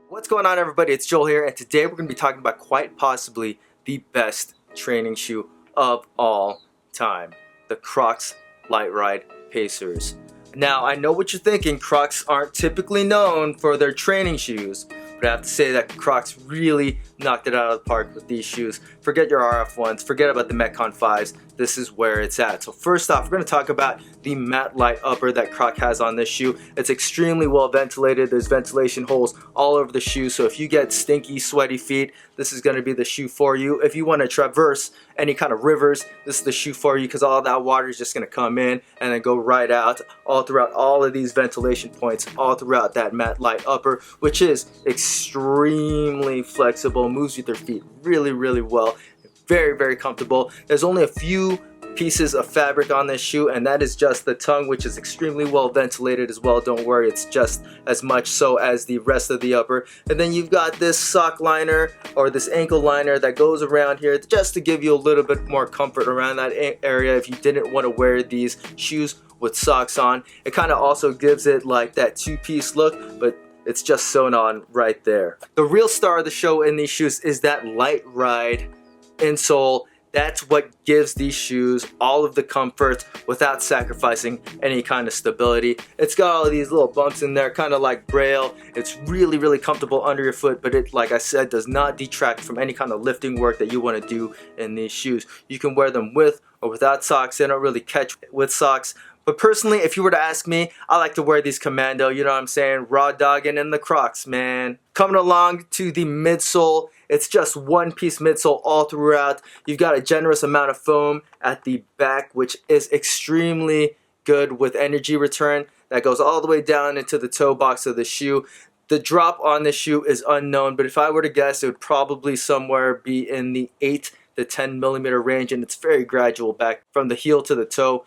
What's going on, everybody? It's Joel here, and today we're going to be talking about quite possibly the best training shoe of all time, the Crocs Light Ride Pacers. Now, I know what you're thinking. Crocs aren't typically known for their training shoes, but I have to say that Crocs really knocked it out of the park with these shoes. Forget your RF ones, forget about the Metcon 5s. This is where it's at. So first off, we're going to talk about the matte light upper that Croc has on this shoe. It's extremely well ventilated. There's ventilation holes all over the shoe, so if you get stinky, sweaty feet, this is going to be the shoe for you. If you want to traverse any kind of rivers, this is the shoe for you, because all that water is just going to come in and then go right out all throughout all of these ventilation points, all throughout that matte light upper, which is extremely flexible, moves with your feet really well, very comfortable. There's only a few pieces of fabric on this shoe, and that is just the tongue, which is extremely well ventilated as well. Don't worry, it's just as much so as the rest of the upper. And then you've got this sock liner or this ankle liner that goes around here just to give you a little bit more comfort around that area if you didn't want to wear these shoes with socks on. It kind of also gives it like that two-piece look, but it's just sewn on right there. The real star of the show in these shoes is that Light Ride insole. That's what gives these shoes all of the comfort without sacrificing any kind of stability. It's got all of these little bumps in there, kind of like braille. It's really comfortable under your foot, but it, like I said, does not detract from any kind of lifting work that you want to do in these shoes. You can wear them with or without socks. They don't really catch with socks. But personally, if you were to ask me, I like to wear these commando, you know what I'm saying? Raw dogging in the Crocs, man. Coming along to the midsole, it's just one piece midsole all throughout. You've got a generous amount of foam at the back, which is extremely good with energy return. That goes all the way down into the toe box of the shoe. The drop on this shoe is unknown, but if I were to guess, it would probably somewhere be in the 8 to 10 millimeter range, and it's very gradual back from the heel to the toe.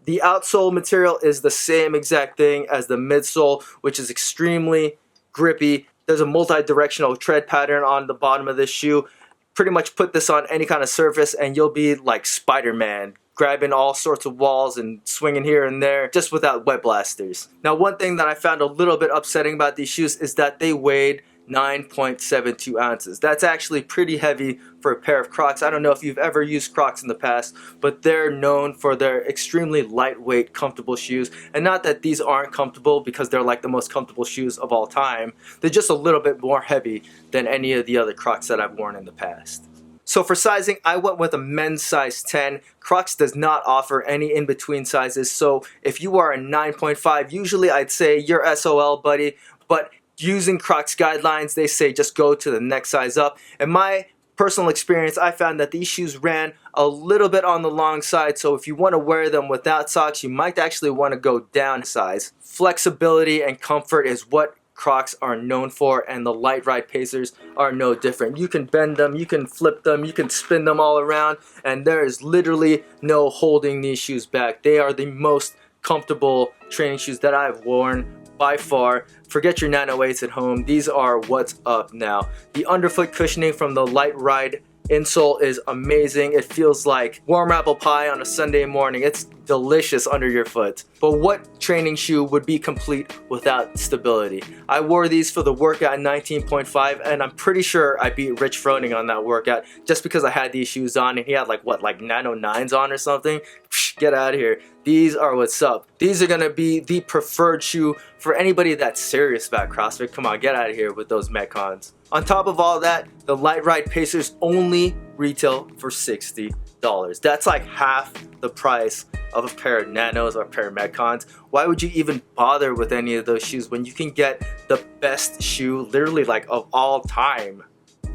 The outsole material is the same exact thing as the midsole, which is extremely grippy. There's a multi-directional tread pattern on the bottom of this shoe. Pretty much put this on any kind of surface and you'll be like Spider-Man, grabbing all sorts of walls and swinging here and there, just without wet blasters. Now, one thing that I found a little bit upsetting about these shoes is that they weighed 9.72 ounces. That's actually pretty heavy for a pair of Crocs. I don't know if you've ever used Crocs in the past, but they're known for their extremely lightweight, comfortable shoes. And not that these aren't comfortable, because they're like the most comfortable shoes of all time. They're just a little bit more heavy than any of the other Crocs that I've worn in the past. So for sizing, I went with a men's size 10. Crocs does not offer any in-between sizes, so if you are a 9.5, usually I'd say you're SOL, buddy, but using Crocs guidelines, they say just go to the next size up. In my personal experience, I found that these shoes ran a little bit on the long side, so if you want to wear them without socks, you might actually want to go down size. Flexibility and comfort is what Crocs are known for, and the Light Ride Pacers are no different. You can bend them, you can flip them, you can spin them all around, and there is literally no holding these shoes back. They are the most comfortable training shoes that I've worn by far. Forget your 908s at home. These are what's up now. The underfoot cushioning from the Light Ride insole is amazing. It feels like warm apple pie on a Sunday morning. It's delicious under your foot. But what training shoe would be complete without stability? I wore these for the workout 19.5, and I'm pretty sure I beat Rich Froning on that workout just because I had these shoes on, and he had like 909s on or something. Psh, get out of here. These are what's up. These are gonna be the preferred shoe for anybody that's serious about CrossFit. Come on, get out of here with those Metcons. On top of all that, the Light Ride Pacers only retail for $60. That's like half the price of a pair of Nanos or a pair of Metcons. Why would you even bother with any of those shoes when you can get the best shoe literally like of all time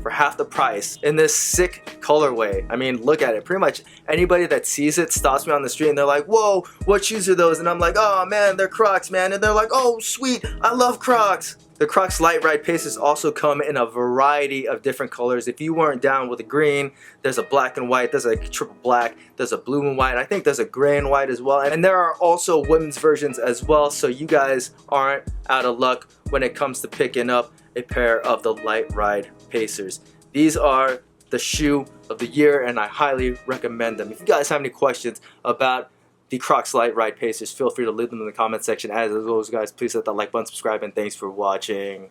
for half the price in this sick colorway? I mean, look at it. Pretty much anybody that sees it stops me on the street and they're like, whoa, what shoes are those? And I'm like, oh man, they're Crocs, man. And they're like, oh sweet, I love Crocs. The Crocs Light Ride Pacers also come in a variety of different colors. If you weren't down with the green, there's a black and white, there's a triple black, there's a blue and white, I think there's a gray and white as well. And there are also women's versions as well, so you guys aren't out of luck when it comes to picking up a pair of the Light Ride Pacers. These are the shoe of the year, and I highly recommend them. If you guys have any questions about the Crocs Light Ride Pacers, feel free to leave them in the comment section. As always, guys, please hit that like button, subscribe, and thanks for watching.